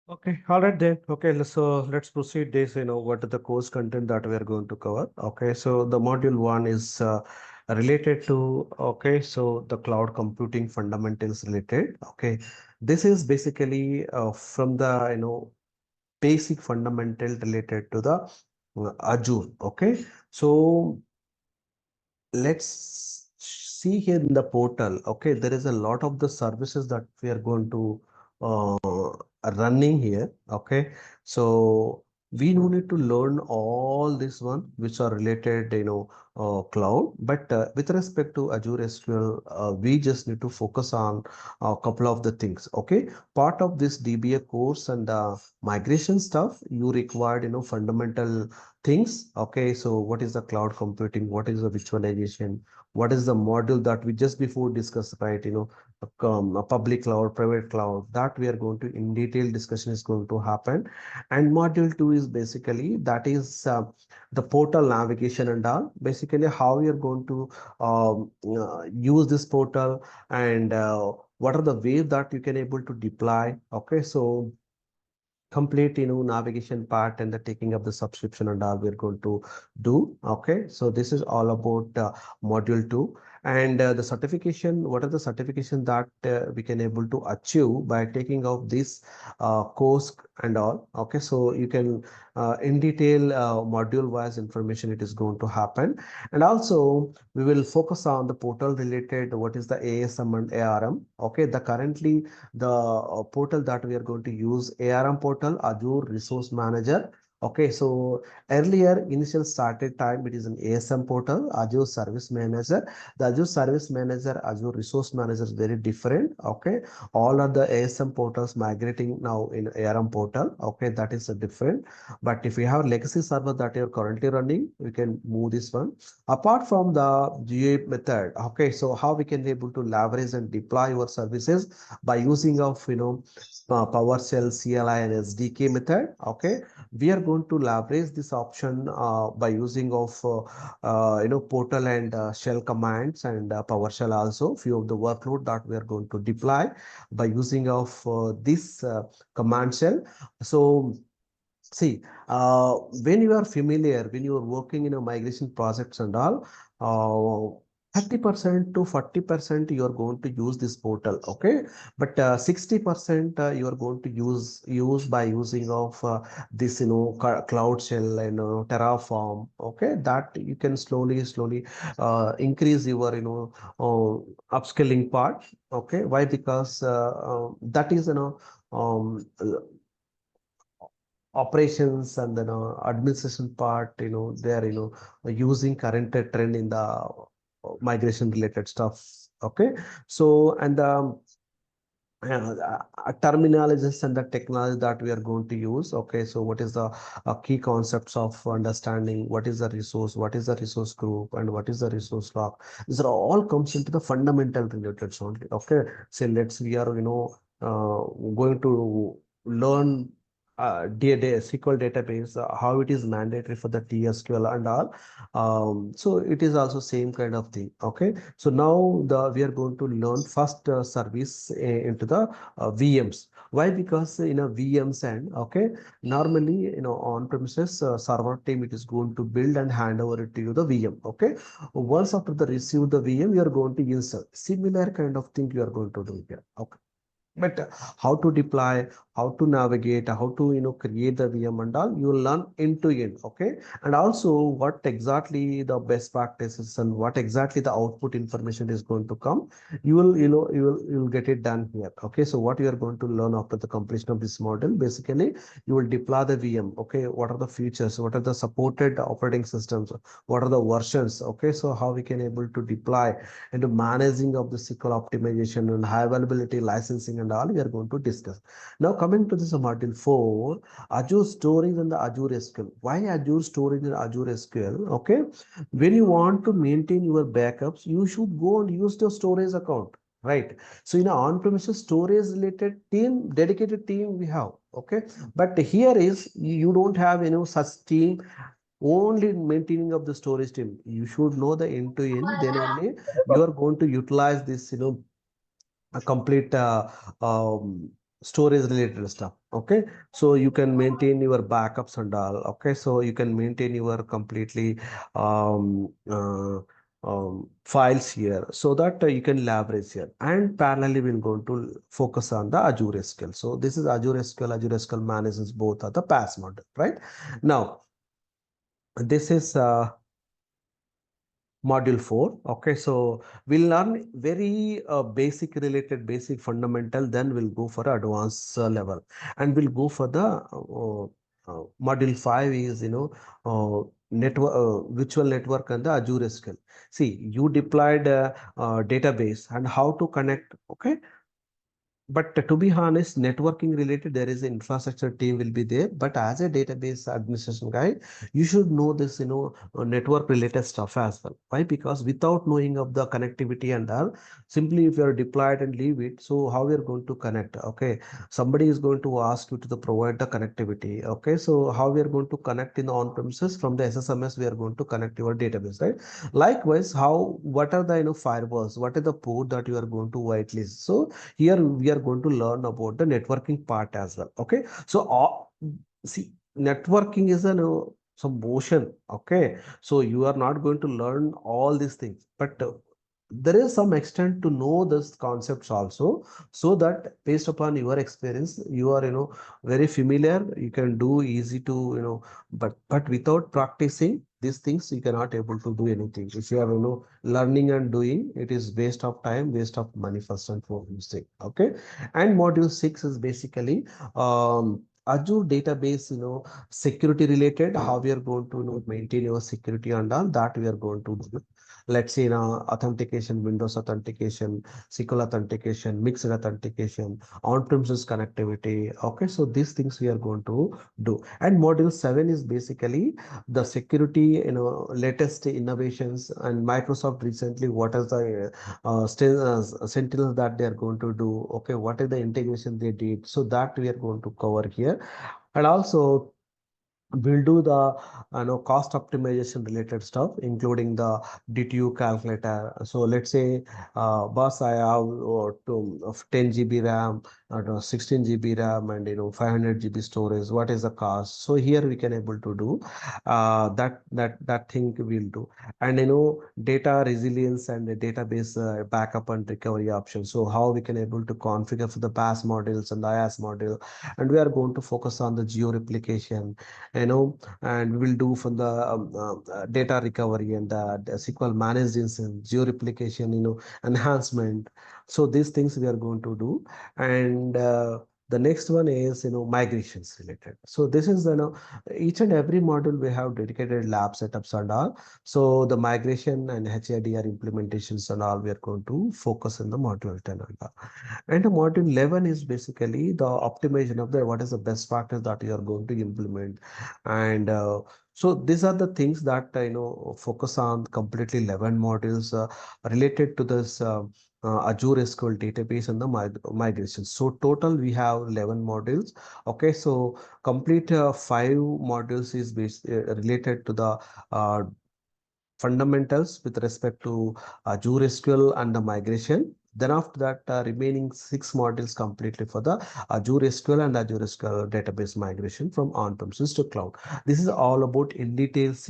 Okay, all right then. Okay, let's proceed this. What are the course content that we are going to cover? Okay, so the module one is related to, okay, so the cloud computing fundamentals related. Okay, this is basically from the basic fundamental related to the Azure. Okay, so let's see here in the portal. Okay, there is a lot of the services that we are going to running here. Okay, so we no need to learn all this one which are related cloud, but with respect to Azure SQL, we just need to focus on a couple of the things. Okay, part of this DBA course and migration stuff, you required fundamental things. Okay, so what is the cloud computing, what is the virtualization, what is the module that we just before discussed, right? A public cloud, private cloud, that we are going to in detail discussion is going to happen. And module 2 is basically that is the portal navigation and all, basically how we are going to use this portal, and what are the ways that you can able to deploy. Okay, so complete navigation part and the taking of the subscription and all we're going to do. Okay, so this is all about module 2. And the certification, what are the certification that we can able to achieve by taking of this course and all. Okay, so you can in detail module wise information it is going to happen. And also we will focus on the portal related, what is the ASM and ARM. Okay, the currently the portal that we are going to use, ARM portal, Azure Resource Manager. Okay, so earlier initial started time it is an ASM portal, Azure Service Manager. The Azure Service Manager, Azure Resource Manager is very different. Okay, all are the ASM portals migrating now in ARM portal. Okay, that is a different. But if you have legacy server that you're currently running, we can move this one. Apart from the GA method, okay, so how we can be able to leverage and deploy your services by using of PowerShell, CLI, and SDK method. Okay, we are going to leverage this option by using of portal and shell commands and PowerShell also. Few of the workload that we are going to deploy by using of this command shell. So see, when you are familiar, when you are working in a migration projects and all, 30% to 40% you are going to use this portal. Okay, but 60% you are going to use by using of this cloud shell and Terraform. Okay, that you can slowly increase your upskilling part. Okay, why? Because that is operations and then administration part, they are using current trend in the migration related stuff. Okay, so and terminologies and the technology that we are going to use. Okay, so what is the key concepts of understanding what is the resource, what is the resource group, and what is the resource lock. These are all comes into the fundamental related only. Okay, so let's we are going to learn SQL database, how it is mandatory for the TSQL and all. So it is also same kind of thing. Okay, so now the we are going to learn first service into the VMs. Why? Because in a VMs and okay, normally on premises server team it is going to build and hand over it to you the VM. Okay, once after the receive the VM, you are going to insert similar kind of thing you are going to do here. Okay, but how to deploy, how to navigate, how to create the VM and all, you will learn end to end. Okay, and also what exactly the best practices and what exactly the output information is going to come, you will get it done here. Okay, so what you are going to learn after the completion of this model, basically you will deploy the VM. Okay, what are the features, what are the supported operating systems, what are the versions. Okay, so how we can able to deploy into managing of the SQL optimization and high availability licensing and all we are going to discuss. Now coming to this module 4, Azure storage and the Azure SQL. Why Azure storage and Azure SQL? Okay, when you want to maintain your backups, you should go and use the storage account. Right. So in a on-premises storage related team, dedicated team we have. Okay. But here is you don't have such team only maintaining of the storage team. You should know the end to end, then only you are going to utilize this a complete storage related stuff. Okay, so you can maintain your backups and all. Okay, so you can maintain your completely um, uh, files here, so that you can leverage here. And parallelly we're going to focus on the Azure SQL. So this is Azure SQL. Azure SQL manages both of the pass model, right? Now this is module 4. Okay, so we'll learn very basic related, basic fundamental, then we'll go for advanced level, and we'll go for the module 5 is network, virtual network and the Azure SQL. See, you deployed database and how to connect. Okay, but to be honest, networking related, there is an infrastructure team will be there. But as a database administration guy, you should know this, network related stuff as well. Why? Because without knowing of the connectivity and all, simply if you are deployed and leave it, so how we are going to connect? Okay, somebody is going to ask you to provide the connectivity. Okay, so how we are going to connect in the on premises from the SSMS, we are going to connect your database, right? Likewise, how what are the firewalls? What is the port that you are going to whitelist? So here we are going to learn about the networking part as well. Okay, so see, networking is some motion. Okay, so you are not going to learn all these things, but there is some extent to know this concepts also, so that based upon your experience you are very familiar, you can do easy to but without practicing these things you cannot able to do anything. If you are learning and doing, it is waste of time, waste of money, first and foremost thing. Okay, and module 6 is basically Azure database, security related, how we are going to maintain your security and all that we are going to do. Let's say authentication, Windows authentication, SQL authentication, mixed authentication, on-premises connectivity. Okay, so these things we are going to do. And module 7 is basically the security, latest innovations, and Microsoft recently what is the Sentinel that they are going to do. Okay, what is the integration they did? So that we are going to cover here. And also we'll do the cost optimization related stuff, including the DTU calculator. So let's say boss, I have of 10 GB RAM, 16 GB RAM, and 500 GB storage. What is the cost? So here we can able to do that thing we'll do. And data resilience and the database backup and recovery options. So how we can able to configure for the PaaS models and the IaaS model. And we are going to focus on the geo replication, and we will do from the data recovery and the SQL managed instance, geo replication, enhancement. So these things we are going to do. And the next one is migrations related. So this is each and every module we have dedicated lab setups and all. So the migration and HIDR implementations and all we are going to focus in the module 10 and all. And the module 11 is basically the optimization of the what is the best practice that you are going to implement. And so these are the things that focus on completely 11 modules related to this Azure SQL database and the migration. So total we have 11 modules. Okay, so complete 5 modules is related to the uh, fundamentals with respect to Azure SQL and the migration. Then after that, remaining 6 modules completely for the Azure SQL and Azure SQL database migration from on-premises to cloud. This is all about in details,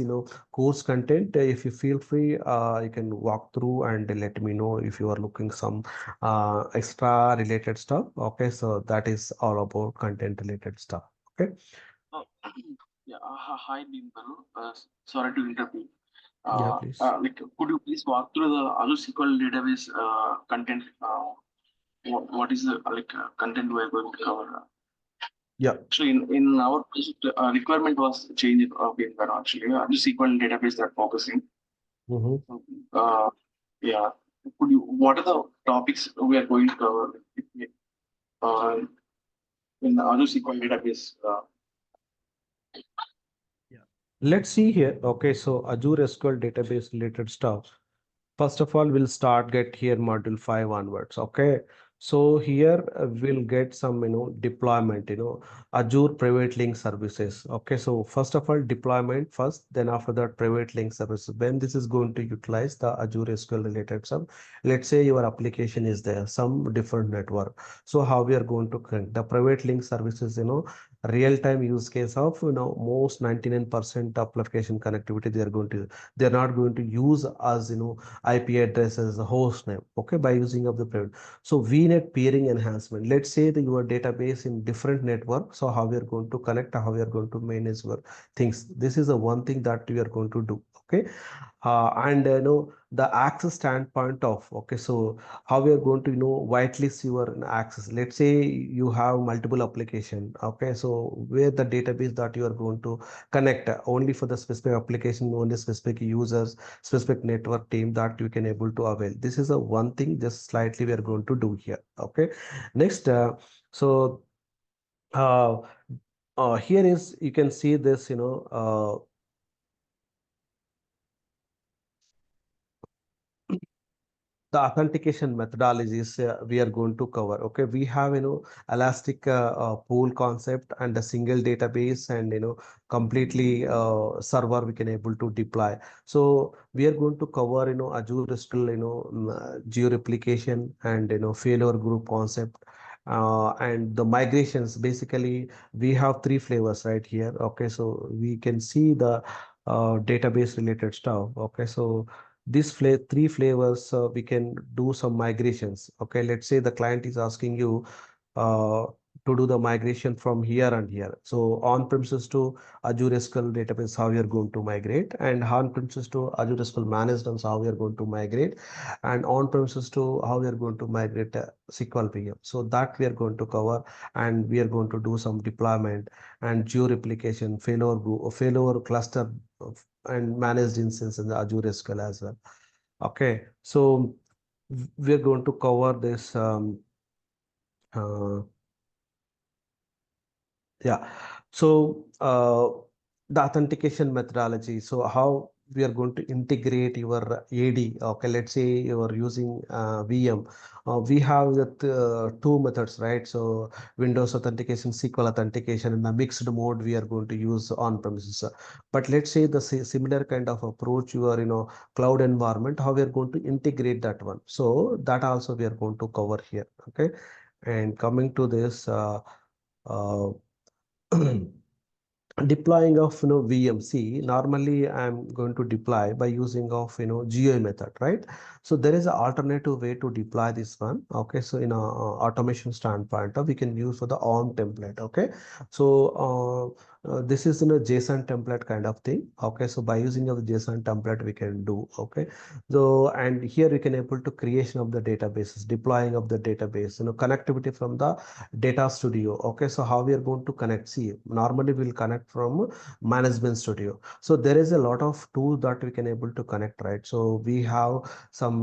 course content. If you feel free, you can walk through and let me know if you are looking some extra related stuff. Okay, so that is all about content related stuff. Okay. Uh, yeah, hi Dimple. Sorry to interrupt you. Yeah, please. Could you please walk through the Azure SQL database content? What is the content we are going to cover? Yeah. Actually, in our project, requirement was changed in that actually. Azure SQL database that focusing. Mhm. Uh, yeah. Could you? What are the topics we are going to cover uh, in the Azure SQL database? Yeah. Let's see here. Okay, so Azure SQL database related stuff. First of all, we'll start get here module 5 onwards. Okay. So here we'll get some, deployment, Azure private link services. Okay, so first of all, deployment first, then after that, private link services. When this is going to utilize the Azure SQL related stuff, let's say your application is there, some different network. So how we are going to connect the private link services, real-time use case of, most 99% application connectivity they are going to, they're not going to use as, IP address as a host name. Okay, by using of the private. So VNet peering enhancement. Let's say that your database in different network. So how we are going to connect, how we are going to manage your things. This is the one thing that we are going to do. Okay, and the access standpoint of, okay, so how we are going to whitelist your access. Let's say you have multiple application. Okay, so where the database that you are going to connect only for the specific application, only specific users, specific network team that you can able to avail. This is a one thing just slightly we are going to do here. Okay, next, so uh, here is, you can see this, the authentication methodologies we are going to cover. Okay, we have, elastic pool concept and a single database, and completely server we can able to deploy. So we are going to cover, Azure SQL, geo replication, and failure group concept, and the migrations. Basically we have three flavors right here. Okay, so we can see the database related stuff. Okay, so these three flavors, we can do some migrations. Okay, let's say the client is asking you uh, to do the migration from here and here. So on premises to Azure SQL database, how we are going to migrate, and on premises to Azure SQL managed, and how we are going to migrate, and on premises to how we are going to migrate SQL VM. So that we are going to cover, and we are going to do some deployment and geo replication, failure cluster, and managed instance in the Azure SQL as well. Okay, so we're going to cover this. Uh, Yeah. So the authentication methodology. So how we are going to integrate your AD. Okay, let's say you are using VM. We have that two methods, right? So Windows authentication, SQL authentication, in the mixed mode we are going to use on premises. But let's say the similar kind of approach, you are, cloud environment, how we are going to integrate that one. So that also we are going to cover here. Okay, and coming to this. Uh, Deploying of, VMC, normally I'm going to deploy by using of, GUI method, right? So there is an alternative way to deploy this one. Okay, so in a automation standpoint, we can use for the on template. Okay, so this is in a JSON template kind of thing. Okay, so by using of the JSON template we can do. Okay, so and here we can able to creation of the databases, deploying of the database, connectivity from the data studio. Okay, so how we are going to connect? See, normally we'll connect from management studio. So there is a lot of tools that we can able to connect, right? So we have some,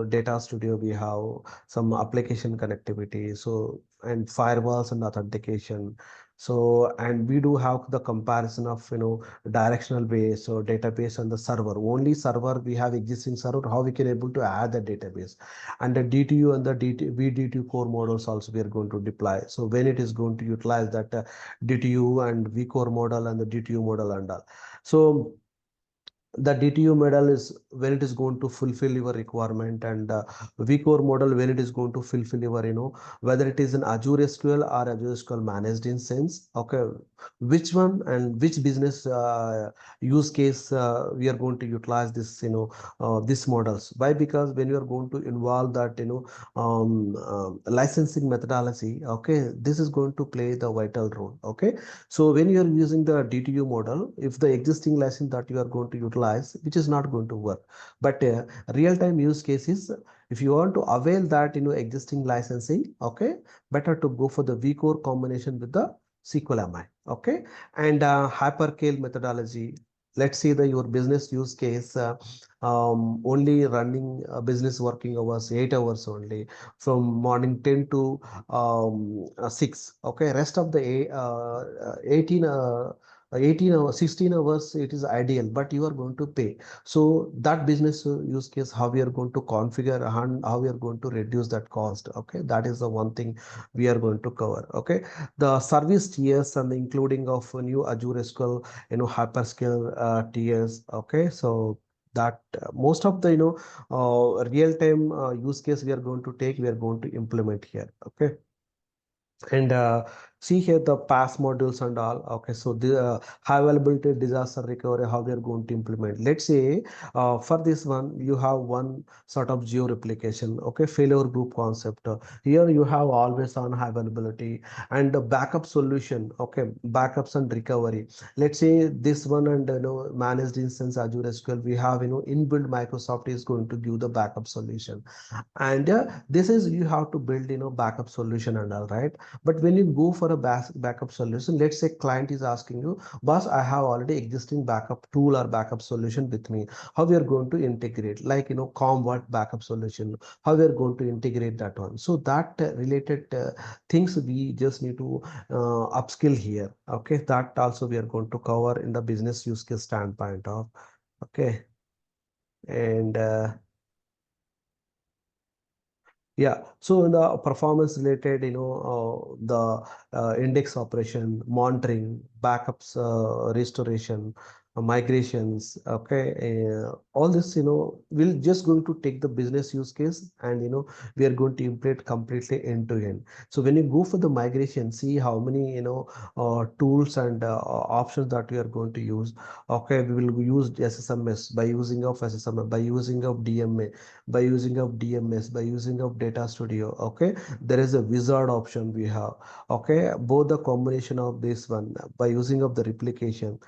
data studio, we have some application connectivity, so and firewalls and authentication. So and we do have the comparison of, directional base or database and the server. Only server we have existing server, how we can able to add the database, and the DTU and the VDTU core models also we are going to deploy. So when it is going to utilize that DTU and vCore model and the DTU model and all. So the DTU model is when it is going to fulfill your requirement, and vCore model when it is going to fulfill your, whether it is an Azure SQL or Azure SQL managed instance. Okay, which one and which business use case we are going to utilize this, these models. Why? Because when you are going to involve that, licensing methodology, okay, this is going to play the vital role. Okay, so when you are using the DTU model, if the existing license that you are going to utilize, which is not going to work, but real-time use cases, if you want to avail that, existing licensing, okay, better to go for the vCore combination with the SQL MI. Okay, and hypercale methodology. Let's say that your business use case only running business working hours 8 hours only, from morning 10 to 6. Okay, rest of the 18 18 hours, 16 hours, it is ideal, but you are going to pay. So that business use case, how we are going to configure and how we are going to reduce that cost. Okay, that is the one thing we are going to cover. Okay, the service tiers and the including of a new Azure SQL, hyperscale tiers. Okay, so that most of the real time use case we are going to take, we are going to implement here. Okay, and see here the pass modules and all. Okay, so the high availability disaster recovery, how we are going to implement. Let's say for this one you have one sort of geo replication. Okay, failure group concept. Here you have always on high availability and the backup solution. Okay, backups and recovery. Let's say this one, and managed instance Azure SQL, we have inbuilt Microsoft is going to give the backup solution. And this is you have to build backup solution and all, right? But when you go for a backup solution, let's say client is asking you, boss, I have already existing backup tool or backup solution with me. How we are going to integrate, like Comwhat backup solution, how we are going to integrate that one. So that related things we just need to upskill here. Okay, that also we are going to cover in the business use case standpoint of. Okay, and yeah, so in the performance related, the index operation, monitoring, backups, restoration, migrations, okay, all this, we're just going to take the business use case, and we are going to implement completely end to end. So when you go for the migration, see how many tools and options that we are going to use. Okay, we will use SSMS by using of SSMS, by using of DMA, by using of DMS, by using of data studio. Okay, there is a wizard option we have. Okay, both the combination of this one by using of the replication,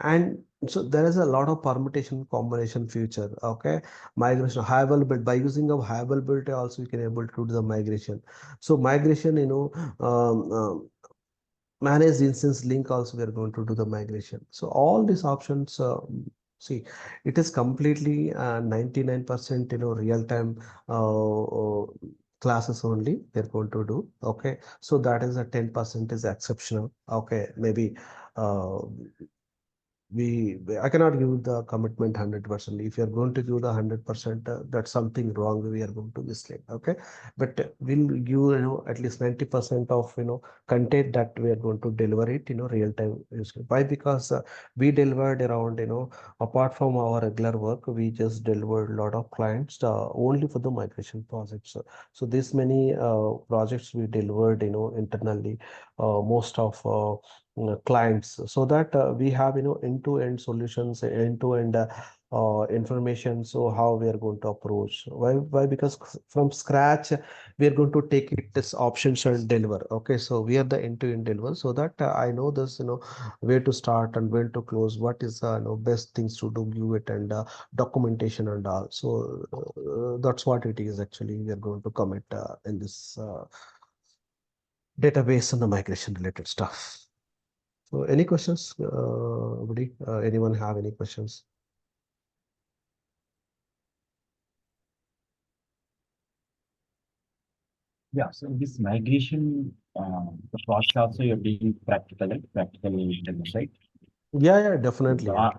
and so there is a lot of permutation combination future. Okay, migration high availability, by using of high availability also you can able to do the migration. So migration, managed instance link also we are going to do the migration. So all these options, see, it is completely 99% real time classes only they're going to do. Okay, so that is a 10% is exceptional. Okay, maybe uh, I cannot give the commitment 100%. If you're going to give the 100%, that's something wrong, we are going to mislead. Okay, but we'll give at least 90% of content that we are going to deliver it real time use. Why? Because we delivered around apart from our regular work, we just delivered a lot of clients only for the migration projects. So this many projects we delivered internally, most of clients, so that we have end-to-end solutions, end-to-end information. So how we are going to approach, why? Because from scratch we are going to take it this options and deliver. Okay, so we are the end-to-end deliver, so that I know this where to start and when to close, what is best things to do, give it, and documentation and all. So that's what it is actually we are going to commit in this database and the migration related stuff. So any questions, Woody? Anyone have any questions? Yeah, so this migration, the process also you're being practical, like practical demo, right? Yeah, So the, definitely. Yeah.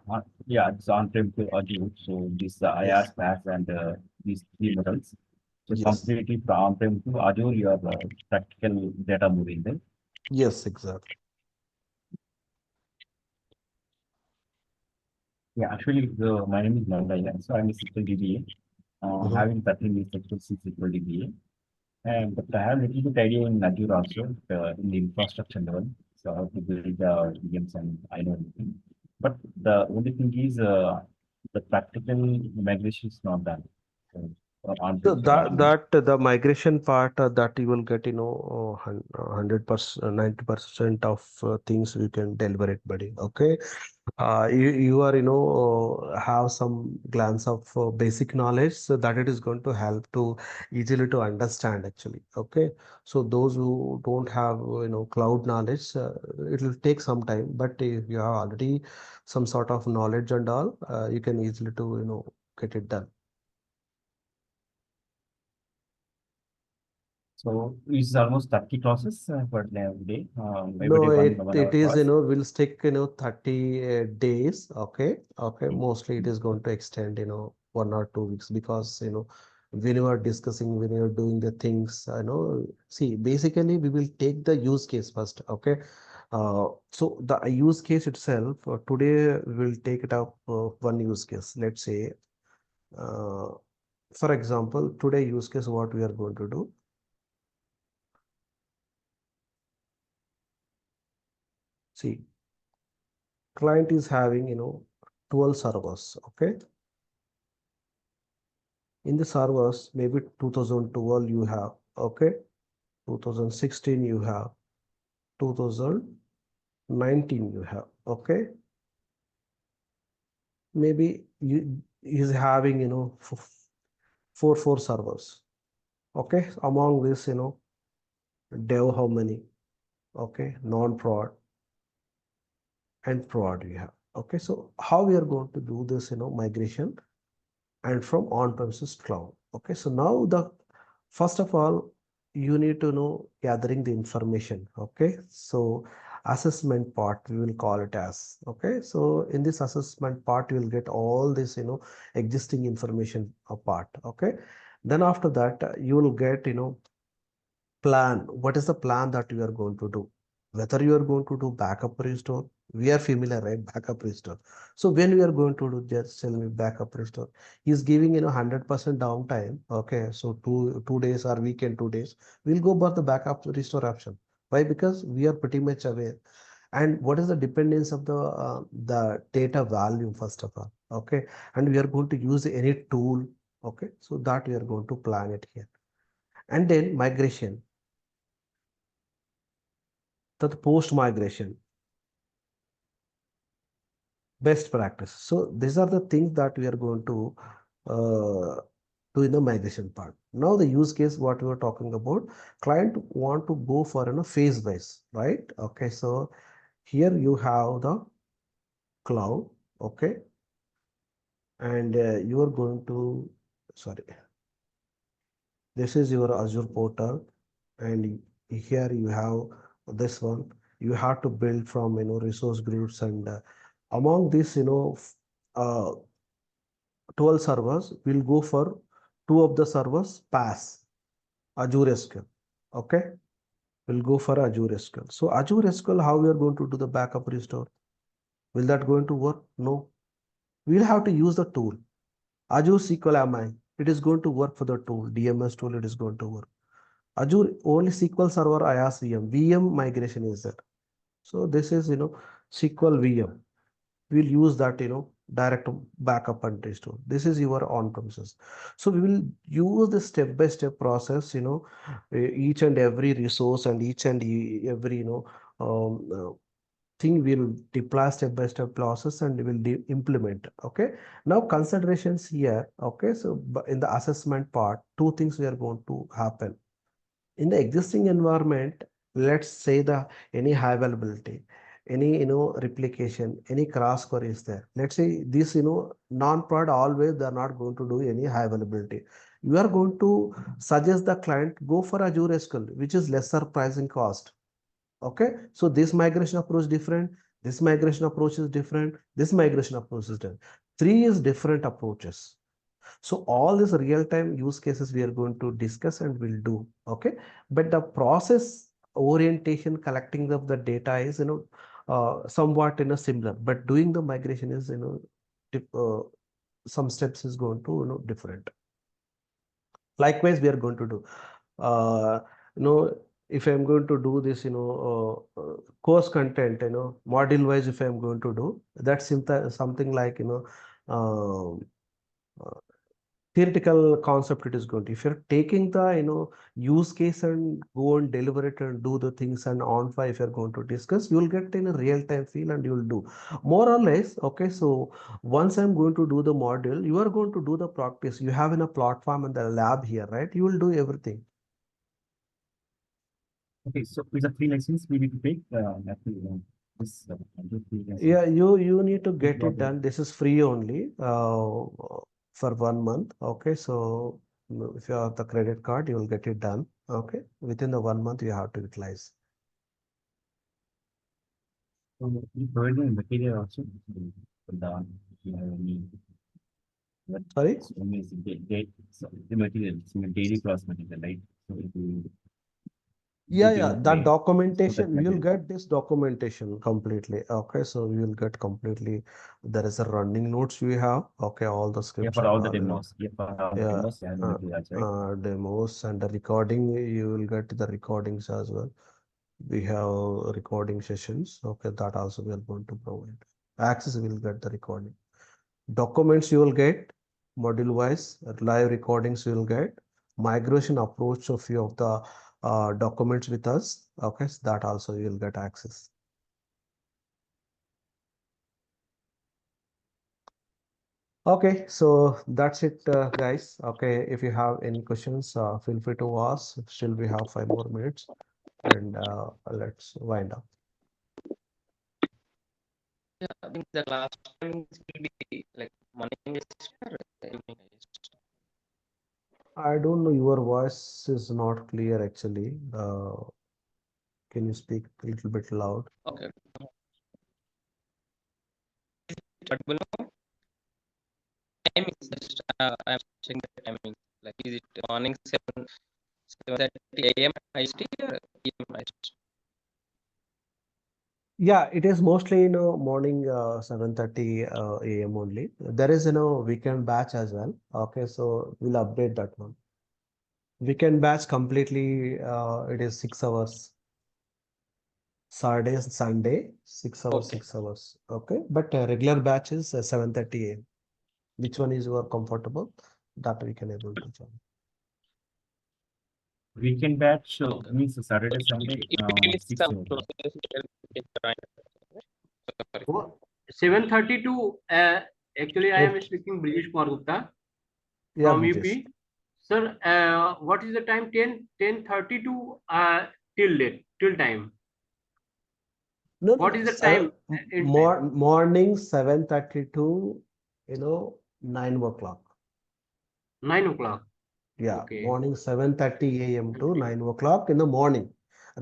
yeah, it's on-prem to Azure. So this Yes. IaaS, PaaS, and these three models. So Yes. completely from on-prem to Azure, you have practical data moving there. Yes, exactly. Yeah, actually, my name is Nandaya. So I'm a SQL DBA, Mhm. having 13 years experience in SQL DBA. And but I have a little bit idea in Azure also, in the infrastructure level. So how to build the VMs and I know everything. But the only thing is the practical migration is not done. So So on-prem to that Azure. that the migration part that you will get 100%, 90% of things we can deliver it, buddy. Okay, you are have some glance of basic knowledge, so that it is going to help to easily to understand actually. Okay, so those who don't have cloud knowledge, it will take some time, but if you have already some sort of knowledge and all, you can easily to get it done. So it's almost 30 clauses per day. Every No, day one it hour is, class. we'll stick, 30 days. Okay. Okay. Mostly it is going to extend, 1 or 2 weeks because, when you are discussing, when you're doing the things, see, basically we will take the use case first. Okay. So the use case itself, today we will take it up one use case. Let's say, uh, for example, today use case, what we are going to do. See, client is having, 12 servers. Okay. In the servers, maybe 2012 you have, okay, 2016 you have, 2019 you have, okay, maybe you is having, four servers, okay. Among this, dev how many, okay, non-prod and prod you have, okay. So how we are going to do this, migration and from on-premises cloud, okay. So now the first of all, you need to know gathering the information, okay. So assessment part we will call it as, okay. So in this assessment part you will get all this, existing information apart, okay. Then after that you will get, plan. What is the plan that you are going to do? Whether you are going to do backup restore, we are familiar, right? Backup restore. So when we are going to do, just tell me, backup restore, he's giving, 100% downtime, okay. So two days or weekend 2 days, we'll go for the backup restore option. Why? Because we are pretty much aware. And what is the dependence of the data value, first of all, okay. And we are going to use any tool, okay. So that we are going to plan it here. And then migration, that post migration best practice. So these are the things that we are going to do in the migration part. Now the use case what we were talking about, client want to go for phase wise, right? Okay, so here you have the cloud, okay, and you are going to, sorry, this is your Azure portal, and here you have this one. You have to build from resource groups, and among this, uh, 12 servers, we'll go for two of the servers pass Azure SQL. Okay, we'll go for Azure SQL. So Azure SQL, how we are going to do the backup restore? Will that going to work? No. We'll have to use the tool Azure SQL MI. It is going to work for the tool DMS tool. It is going to work. Azure only SQL Server IaaS VM migration is there. So this is SQL VM. We'll use that direct backup and restore. This is your on-premises. So we will use the step-by-step process, each and every resource and each and every um, uh, thing will deploy step-by-step process and will implement. Okay. Now considerations here. Okay. So in the assessment part, two things we are going to happen in the existing environment. Let's say the any high availability, any replication, any cross query is there. Let's say this non-prod, always they are not going to do any high availability. You are going to suggest the client go for Azure SQL, which is lesser pricing cost. Okay, so this migration approach different, this migration approach is different, this migration approach is different. Three is different approaches. So all these real-time use cases we are going to discuss and will do, okay. But the process orientation, collecting of the data is somewhat similar, but doing the migration is some steps is going to different. Likewise we are going to do uh, you know if I'm going to do this course content, module wise, if I'm going to do, that's something like um, uh, theoretical concept. It is going to, if you're taking the use case and go and deliver it and do the things and on fire, if you're going to discuss, you will get in a real time feel and you will do more or less. Okay, so once I'm going to do the module, you are going to do the practice. You have in a platform and the lab here, right? You will do everything. Okay, so it's a free license we need to take. This free license. Yeah, you need to get it done. This is free only for 1 month. Okay, so If you have the credit card, you will get it done. Okay, within the 1 month you have to utilize. So you provide the material also for the if you have any. Sorry. So the material, so the daily class material, right? So if you Yeah, that so that documentation, you'll material. get this documentation completely. Okay, so you will get completely, there is a running notes we have. Okay, all the Yeah, scripts for and all the all, demos. Yeah, for all the yeah, demos, you have the materials, right? demos and the recording, you will get the recordings as well. We have recording sessions. Okay, that also we are going to provide. Access will get the recording. Documents you will get module wise, live recordings you will get, migration approach of few of the documents with us. Okay, so that also you will get access. Okay, so that's it, guys. Okay, if you have any questions, feel free to ask. Still, we have 5 more minutes, and let's wind up. Yeah, I think the last time will be like morning is or evening is. I don't know. Your voice is not clear actually. Can you speak a little bit loud? Okay. Audible now? Timing just I'm checking the timing. Like is it morning 7:30 a.m. IST or PM IST? Yeah, it is mostly morning 7:30 a.m. only. There is weekend batch as well. Okay, so we'll update that one. Weekend batch completely it is 6 hours. Saturday, Sunday, 6 hours, Okay. 6 hours. Okay, but regular batch is 7:30 a.m. Which one is more comfortable? That we can able to join. Weekend batch Okay. means Saturday, Sunday, If it is 6 some o'clock. process, you can join. Sorry. 7:30 to actually I am Eight. speaking Brijesh Kumar Gupta Yeah, from Brijesh. UP. Sir, what is the time? 10:30 to till time. No, What no, is the time? morning 7:30 to 9 o'clock. 9 o'clock. Yeah, Okay. morning 7:30 a.m. to 9 o'clock in the morning,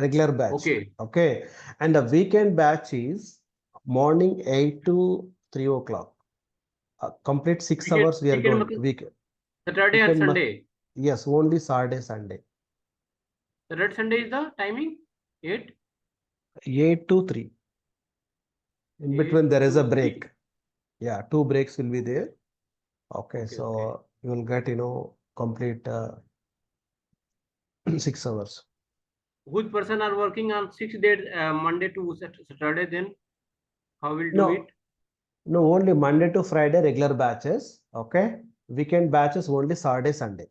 regular batch. Okay. Okay, and the weekend batch is morning 8 to 3 o'clock. Complete 6 hours we are going week. Saturday and Weekend, Sunday. yes, only Saturday, Sunday. Saturday, Sunday is the timing 8. 8 to 3. In 8 between there is a to 3. break. Yeah, 2 breaks will be there. Okay, Okay, so okay. you will get complete 6 hours. Which person are working on 6 days, Monday to Saturday? Then how will do No, it? no, only Monday to Friday regular batches. Okay, weekend batches only Saturday, Sunday.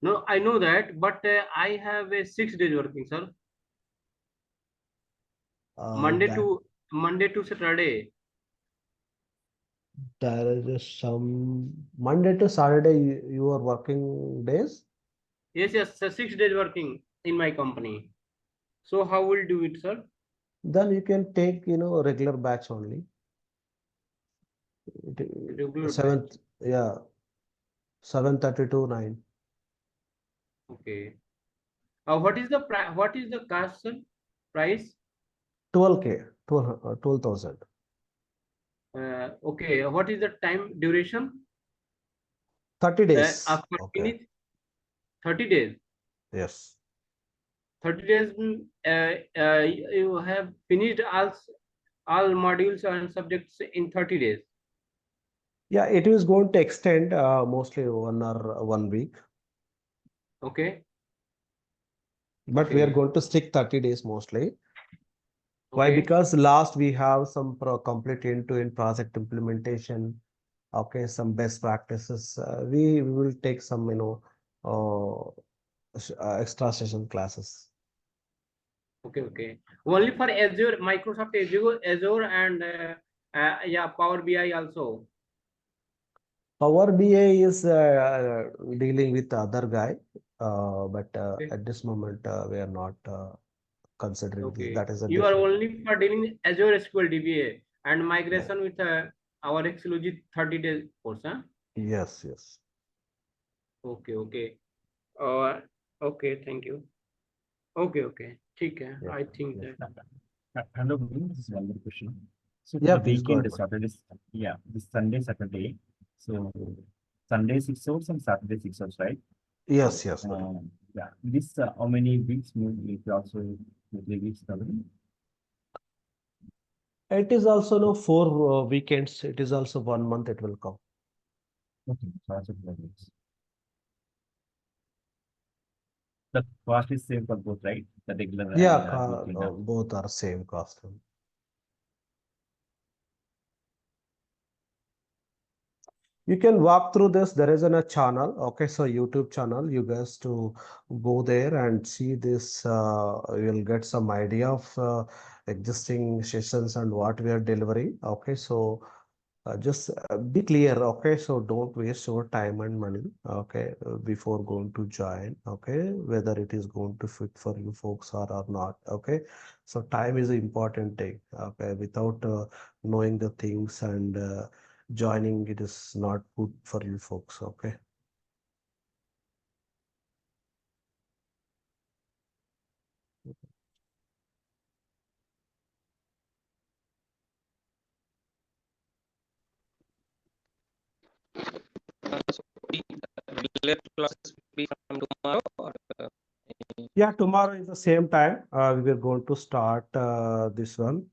No, I know that, but I have a 6 days working, sir. Monday to Saturday. There is some Monday to Saturday you are working days. Yes, sir, 6 days working in my company. So how will do it, sir? Then you can take regular batch only. Regular Seventh, batch. yeah, 7:30 to 9. Okay. What is the cost, sir? Price? 12K, 12,000. Okay. What is the time duration? 30 days. After Okay. finish 30 days. Yes. 30 days. You have finished all modules and subjects in 30 days. Yeah, it is going to extend mostly 1 week. Okay. But we are Okay. going to stick 30 days mostly. Why? Okay. Because last we have some complete end-to-end project implementation. Okay, some best practices. We will take some, extra session classes. Okay. Only for Azure, Microsoft Azure and yeah, Power BI also. Power BI is dealing with the other guy, but Okay. at this moment we are not considering this. Okay. That is a You are different. only for dealing with Azure SQL DBA and migration with our exclusive 30 days course, huh? Yes. Okay. Okay, thank you. Okay. ठीक है. Yeah. I think Yes. that. Hello, this is one more question. So Yeah, the please go weekend, ahead. Saturday, yeah, this Sunday, Saturday. So Sunday 6 hours and Saturday 6 hours, right? Yes, yes. Good. Yeah. This how many weeks? Maybe it also 2 3 weeks covering. It is also no 4 weekends. It is also 1 month. It will come. Okay, so also 4 weeks. The cost is same for both, right? The regular Yeah, and weekend. both are same cost. You can walk through this. There is a channel. Okay, so YouTube channel. You guys to go there and see this. You'll get some idea of existing sessions and what we are delivering. Okay, so just be clear. Okay, so don't waste your time and money. Okay, before going to join. Okay, whether it is going to fit for you folks or not. Okay, so time is an important thing. Okay, without knowing the things and joining, it is not good for you folks. Okay. So regular classes will be from tomorrow or Yeah, tomorrow is the same time. We are going to start this one.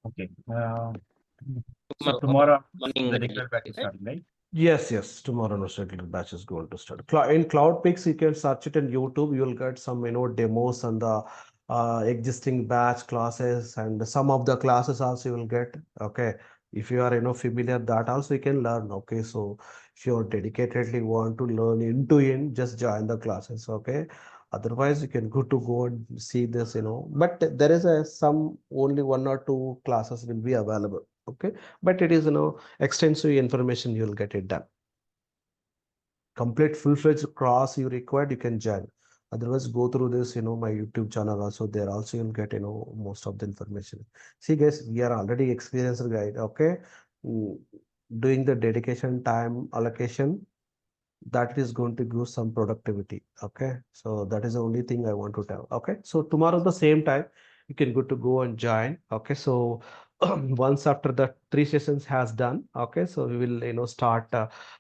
Okay. So tomorrow tomorrow morning the regular regular batch is right? starting, right? Yes. Tomorrow no regular batch is going to start. In CloudPix, you can search it in YouTube. You will get some demos and the existing batch classes, and some of the classes also you will get. Okay, if you are familiar, that also you can learn. Okay, so if you dedicatedly want to learn end to end, just join the classes. Okay, otherwise you can go and see this. But there is some only 1 or 2 classes will be available. Okay, but it is extensive information, you'll get it done. Complete full-fledged course you required, you can join. Otherwise, go through this, my YouTube channel also. There also you'll get, most of the information. See, guys, we are already experienced guide. Okay. Mm, Doing the dedication time allocation, that is going to give some productivity. Okay, so that is the only thing I want to tell. Okay, so tomorrow the same time you can go to go and join. Okay, so once after the 3 sessions has done, okay, so we will start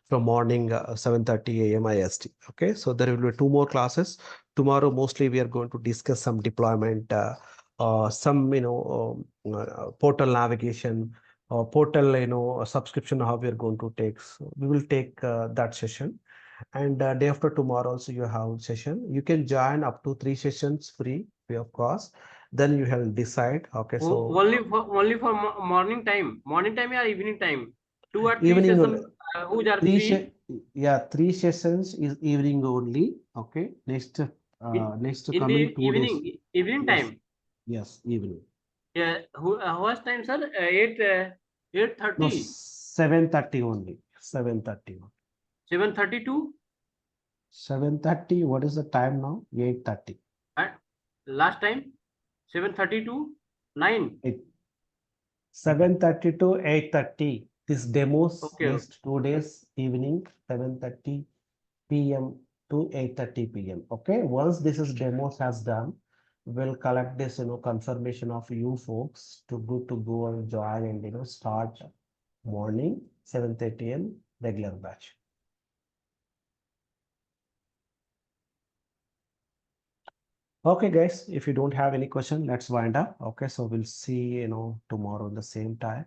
from morning 7:30 a.m. IST. Okay, so there will be 2 more classes tomorrow. Mostly we are going to discuss some deployment, some portal navigation, portal subscription, how we are going to take. So we will take that session. And day after tomorrow also you have session. You can join up to 3 sessions free of cost. Then you have decide. Okay, so Only for morning time or evening time. 2 or 3 evening sessions only. which are Three free. yeah, 3 sessions is evening only. Okay, next In coming the 2 days. evening Yes, time. yes, evening. Yeah, what time, sir? 8:30. No, 7:30 only. 7:30. 7:32. 7:30. What is the time now? 8:30. Last time 7:30 to 9. 7:30 to 8:30. This demos Okay. next 2 days evening 7:30 p.m. to 8:30 p.m. Okay. Once this is demos has done, we'll collect this confirmation of you folks to go and join and start morning 7:30 a.m. regular batch. Okay, guys, if you don't have any question, let's wind up. Okay, so we'll see tomorrow at the same time.